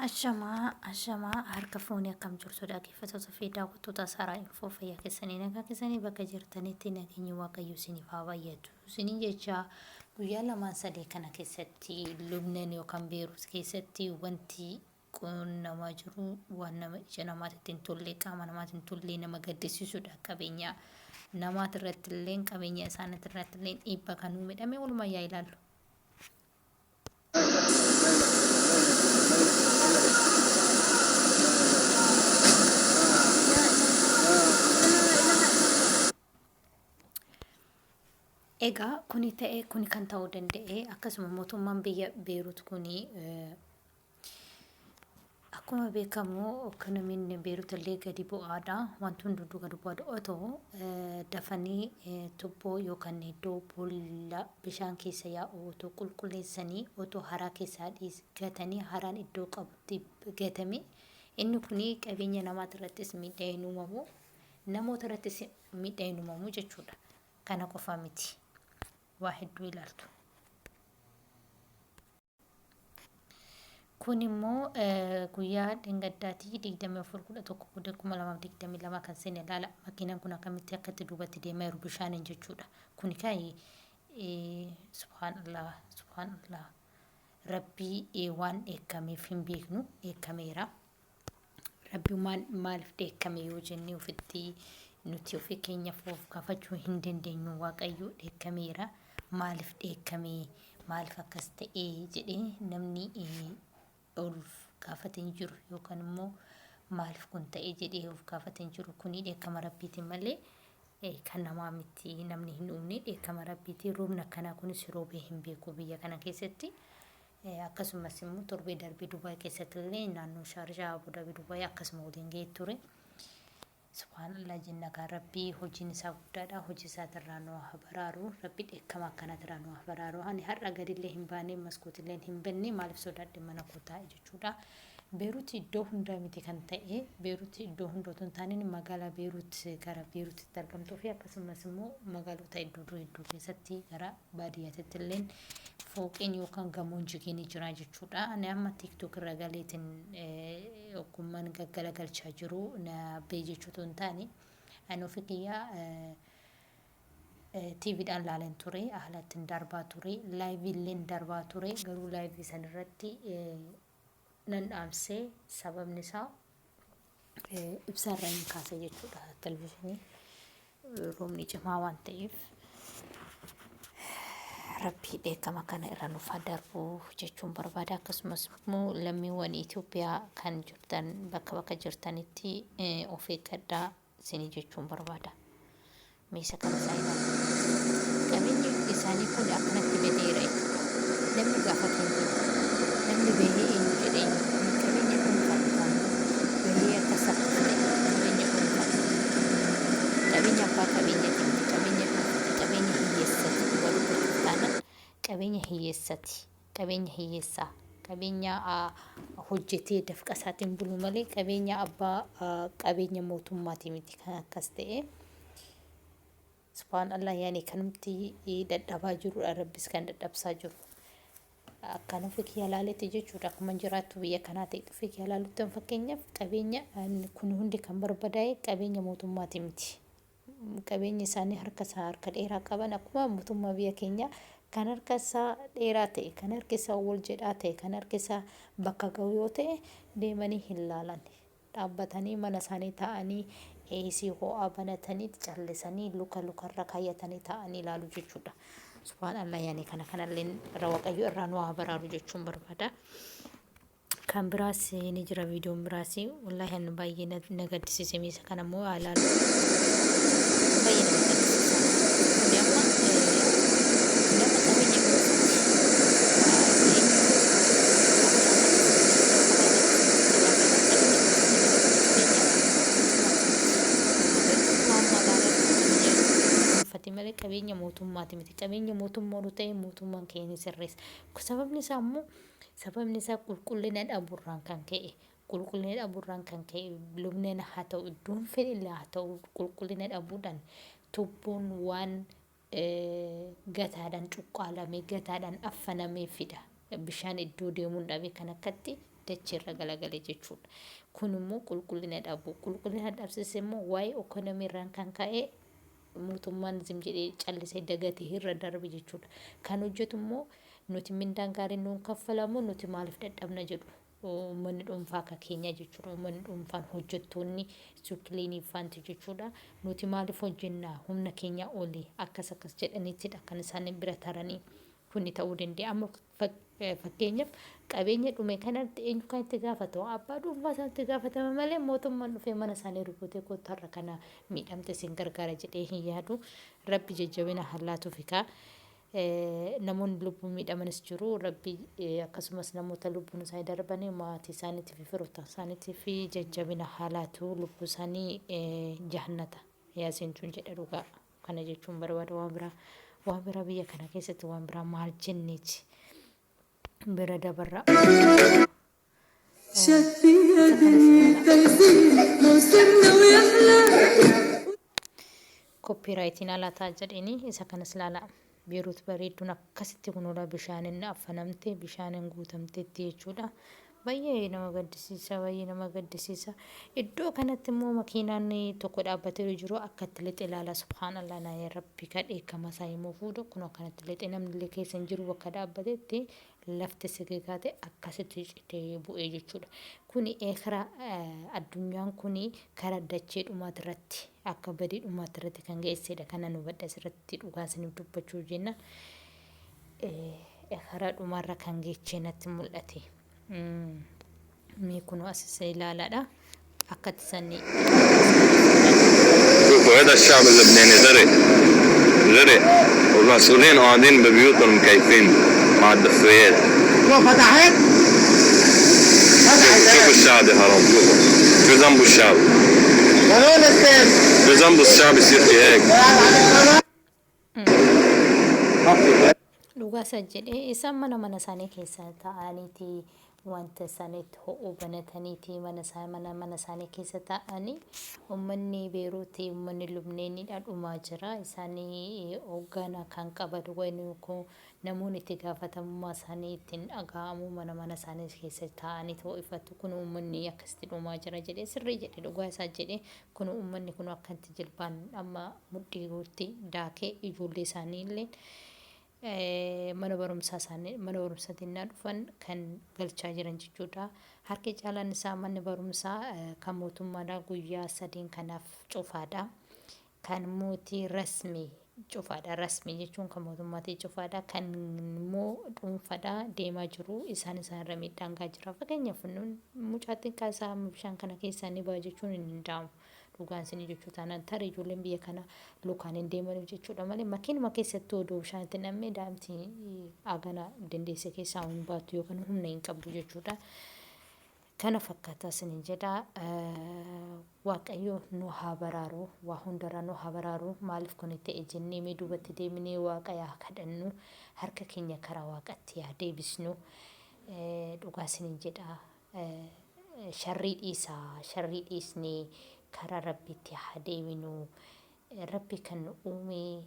Ashamaa harka fuunee akkam jirtu dhaggeeffattoota fi daawwattoota Saaraa Infoo fayyaa keessanii nagaa keessanii bakka jirtanitti nageenyi waaqayyo isiniif haa baay'atu. Isiniin jecha guyyaa lamaan sadii kana keessatti Lubnaan yookaan Beeruut keessatti wanti qunnamaa jiru waan nama ija namaatti hin tolle qaama namaatti hin tolle nama gaddisiisudha. Qabeenya namaati irratti illee qabeenya isaaniitti irratti illee dhiibbaa kan uumame walumaa yaa ilaallu. Egaa kuni ta'e kuni kan ta'uu danda'e akkasuma mootummaan biyya Beeruut kuni akkuma beekamu ekonomiin Beeruut illee gadi bu'aadha. Wanti hunduu gadi bu'aadha otoo dafanii tubboo yookaan iddoo boolla bishaan keessa yaa'u otoo qulqulleessanii otoo haraa keessaa gatanii haraan iddoo qabutti gatame inni kuni qabeenya namaati irrattis miidhaa hin uumamu namoota irrattis miidhaa hin uumamu jechuudha. Kana qofa miti. Waa ilaaltu. Kun immoo guyyaa dheengaddaatti 24/11/2022 kan seene ilaala. Makiinaan kun akkamitti akkatti duubatti deemaa jiru bishaaniin jechuudha. Kuni ka'ee subhaanallah rabbii waan eekameef hin beeknu eekameera. Rabbii maaliif dheekkame yoo jennee ofitti nuti ofii keenyaaf of gaafachuu hin dandeenyu waaqayyo dheekkameera. Maaliif dheekkamee maaliif akkas ta'ee jedhee namni ol gaafatee jiru yookaan immoo maaliif kun ta'ee jedhee of gaafatee jiru kuni dheekkama rabbiitiin malee kan namaa miti namni hin uumne dheekkama rabbiitiin roobni akkanaa kunis roobee hin beeku biyya kana keessatti. Akkasumas immoo torbee darbee Dubaay keessatti illee naannoo Shaarjaa Abuu Dabii Dubaay akkasuma waliin ga'ee ture. Subhaanallah jenna kan rabbii hojiin isaa guddaadha. Hojii isaa irraa nu haa baraaru. Rabbi dheekkama akkanaa irraa nu haa baraaru. Ani har'a gadillee hin baane maskootillee hin banne maaliif sodaadhe mana koo taa'e jechuudha. Beeruut iddoo hundaa miti kan ta'e Beeruut iddoo hundaa otoo hin taane magaalaa Beeruut gara Beeruutitti argamtuu fi akkasumas immoo magaalota hedduu keessatti gara baadiyyaatti illee fooqeen yookaan gamoon jigeen jira jechuudha. Ani amma TikTok irra galeetiin ogummaan gaggalagalchaa jiru na bee jechuutu hin taane ani ofii kiyyaa TVdhaan laaleen ture haalattiin darbaa ture laayiviillee darbaa ture garuu laayivii san irratti nan dhaamsee sababni isaa ibsaarraa hin kaase jechuudha televizyiinii roobni cimaa waan ta'eef. Rabbii dheekkama kana irra nuuf haa darbu jechuun barbaada. Akkasumas immoo lammiiwwan Itoophiyaa kan jirtan bakka jirtanitti of eeggadhaa isinii jechuun barbaada. Meeshaa kana isaa ilaalu. Qabeenyi isaanii kun akkanatti badeera jechuudha. Namni gaafatee jiru namni bahee eenyu jedhee qabeenya dhuunfaa bahee akka saffisne qabeenya dhuunfaa qabeenya abbaa qabeenyatiin qabeenya dhuunfaa qabeenya hiyyeessatti walirra qabeenya hiyyeessati qabeenya hiyyeessaa qabeenya hojjetee dafqa isaatiin bulu malee qabeenya abbaa qabeenya mootummaatii miti kan akkas ta'e. Subhaanallah yaani kanumti dadhabaa jirudha rabbis kan dadhabsaa jiru. Akkana ofii ilaaleetti jechuudha akkuma jiraattu biyya kanaa ta'e ofii ilaalutti fakkeenyaaf qabeenya kun hundi kan barbadaa'e qabeenya mootummaatii miti. Qabeenya isaanii harka dheeraa qaban akkuma mootummaa biyya keenyaa kan harka isaa dheeraa ta'e kan harki isaa wal jedhaa ta'e kan harki isaa bakka ga'u yoo ta'e deemanii hin laalan dhaabbatanii mana isaanii taa'anii eesii ho'aa banatanii callisanii lukarra kaayyatanii taa'anii ilaalu jechuudha. Subhaanallah yaani kanallee irra waaqayyo irraa nu haa baraaru jechuun barbaada. Kan biraas ni jira viidiyoon biraas wallahi ani baay'ee na gaddisiise meeshaa kana immoo haa ilaalu. Baay'ee na gaddisiisa. Nama qabeenya malee qabeenya mootummaati miti qabeenya mootummaa ta'e mootummaan keenya sirreessa. Sababni isaa immoo sababni isaa qulqullina dhabuurraan kan ka'e qulqullina dhabuurraan kan ka'e Lubnaan haa ta'u iddoon fedhillee haa ta'u qulqullina dhabuudhaan tubboon waan gataadhaan cuqqaalamee gataadhaan affanamee fida bishaan iddoo deemuun dhabe kan akkatti dachirra galagale jechuudha. Kun immoo qulqullina dhabu. Qulqullina dhabsise immoo waa'ee ekonomiirraan kan ka'e mootummaan zim jedhee callisee dagatee irra darbe jechuudha. Kan hojjetu immoo nuti mindaan gaariin nuun kaffalamu nuti maaliif dadhabna jedhu. Uummanni dhuunfaa akka keenya jechuudha. Uummanni dhuunfaan hojjettoonni suukiliiniifaanti jechuudha. Nuti maaliif hojjennaa humna keenya olii akkas jedhaniittidha kan isaan bira taranii kunni ta'uu danda'a. Amma fakkeenyaaf qabeenya dhume kanatti eenyu kan itti gaafatu abbaa dhuunfaa isaatti gaafatama malee mootummaan dhufee mana isaanii rukutee kottarra kana miidhamte isin gargaara jedhee hin yaadu. Rabbi jajjabina hallaatu fikaa. Namoonni lubbuun miidhamanis jiru. Rabbi akkasumas namoota lubbuun isaanii darbanii maatii isaaniitii fi firoota isaaniitiif jajjabina haalaatu lubbuu isaanii jahannata yaasiintuun jedha dhugaa. Kana jechuun barbaada waan biraa biyya kana keessatti waan biraa maal jenneeti bira dabarra. Koppiraayitiin alaataa jedhanii isa kanas ilaalaa. Beeruut bareedduun akkasitti kunuudha bishaaniin affanamte bishaaniin guutamteetti jechuudha. Baay'ee nama gaddisiisa. Iddoo kanatti immoo makiinaan tokko dhaabbatee jiru akkatti lixe ilaala. Subhaanallah naa rabbi kadheekama isaa immoo fuudha kun akkanatti lixe namni illee keessa hin jiru bakka dhaabbateetti lafti sigigaate akkasitti citee bu'ee jechuudha. Kuni eekara addunyaan kuni karaa dachee dhumaat irratti akka badii dhumaat irratti kan geessedha. Kana nu badda asirratti dhugaa isiniif dubbachuu jenna. Eekara dhumaarra kan geechee natti mul'ate. Mee kunoo as ilaalaadha. Akkatti sanni. شوفوا هذا الشعب اللبناني غرق والمسؤولين قاعدين ببيوتهم مكيفين مع الدفايات. شو فتحت؟ شوفوا الشعب يا حرام شو ذنبه الشعب؟ وين استاذ؟ شو ذنبه الشعب يصير في هيك؟ Dhugaa sajjedhee isaan mana isaanii keessa ta'aniiti wanta isaaniitti ho'uu banataniiti mana isaanii keessa ta'anii uummanni Beeruuti uummanni Lubnaaniidha dhumaa jira. Isaanii hoogganaa kan qaban wayni kun namoonni itti gaafatamummaa isaanii ittiin dhaga'amu mana isaanii keessa ta'anii ho'ifatu kun uummanni akkasitti dhumaa jira jedhee sirrii jedhe dhugaa isaa jedhe kun uummanni kun akkanti jilbaan amma mudhii guutti daakee ijoollee isaanii illee mana barumsaatiin dhufan kan galchaa jiran jechuudha. Harki caalaan isaa manni barumsaa kan mootummaadhaa guyyaa 3 kanaaf cufaadha. Kan mootii rasmii cufaadha. Rasmii jechuun kan mootummaatii cufaadha. Kan immoo dhuunfaadhaa deemaa jiru isaan irra miidhaan gahaa jira. Fakkeenyaaf mucaatiin kaasaa bishaan kana keessaa ni ba'a jechuun hin danda'amu. Dhugaan isinii jechuu taanaan tarii ijoolleen biyya kana lukaan hin deemaniif jechuudha malee makiinuma keessatti odoo bishaan itti nam'ee daa'imti hagana dandeesse keessaa hin baatu yookaan humna hin qabdu jechuudha. Kana fakkaata isiniin jedha. Waaqayyo nu haa baraaru waa hundarraa nu haa baraaru maaliif kun ta'e jennee mee duubatti deemnee waaqa yaa kadhannu harka keenya karaa waaqatti yaa deebisnu. Dhugaa isiniin jedha. Sharrii dhiisnee karaa rabbitti haa deeminu. Rabbi kan nu uume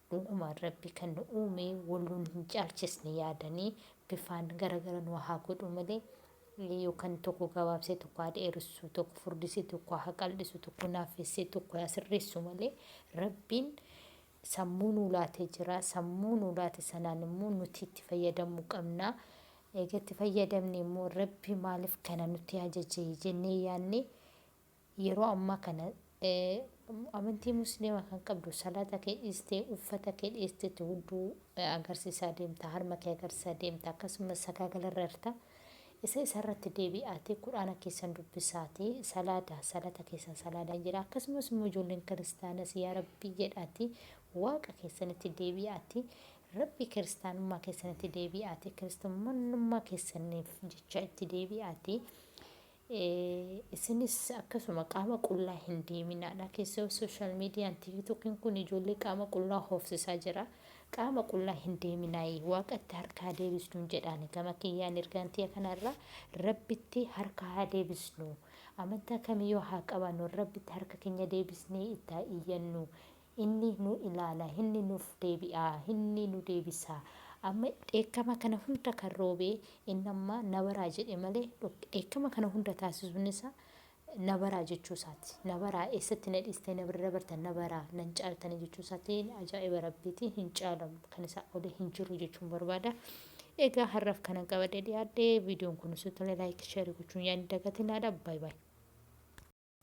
dhuguma rabbi kan nu uume walluun hin caalchisne yaadanii bifaan garagara nu haa godhu malee yookaan tokko gabaabsee tokko haa dheeressu tokko furdisee tokko haa qal'isu tokko naafessee tokko haa sirreessu malee rabbiin sammuu nu laatee jira. Sammuu nu laate sanaan immoo nuti itti fayyadamuu qabna. Egaa itti fayyadamne immoo rabbi maaliif kana nutti ajaje jennee yaadne yeroo ammaa kana amantii musliimaa kan qabdu salaata kee dhiistee uffata kee dhiistee hudduu agarsiisaa deemta harma kee agarsiisaa deemta akkasumas sagaagalarra jirta. Isa irratti deebi'aatee quraana keessan dubbisaatee salaata keessan salaadaan jedha. Akkasumas immoo ijoolleen kiristaanas yaa rabbi jedhaati waaqa keessanitti deebi'aati. Rabbi kiristaanummaa keessanitti deebi'aati. Kiristaanummaa keessaniif jecha itti deebi'aati. Isinis akkasuma qaama qullaa hin deeminaadha. Keessoo sooshaal miidiyaan tiiktokiin kun ijoollee qaama qullaa hoofsisaa jira. Qaama qullaa hin deeminaayi waaqatti harkaa deebisnu jedhaan gama kiyyaan ergaantii kanarra rabbitti harka haa deebisnu. Amantaa kamiyyuu haa qabannu rabbitti harka keenya deebisnee itti haa iyyannu. Inni nu ilaala, inni nuuf deebi'a, inni nu deebisa. amma dheekkama kana hunda kan roobee inni amma nabaraa jedhe malee dheekkama kana hunda taasisuun isaa nabaraa jechuu isaati. Nabaraa eessatti na dhiistee nabirra bartan nabaraa nan caaltanii jechuu isaati. Ajaa'iba rabbiitiin hin caalamu kan isaa olee hin jiru jechuun barbaada. Egaa har'aaf kana qabadee dhiyaadhee viidiyoon kun osoo tolee laayik sheerii gochuun yaadni dagatinaadha. Baay baay.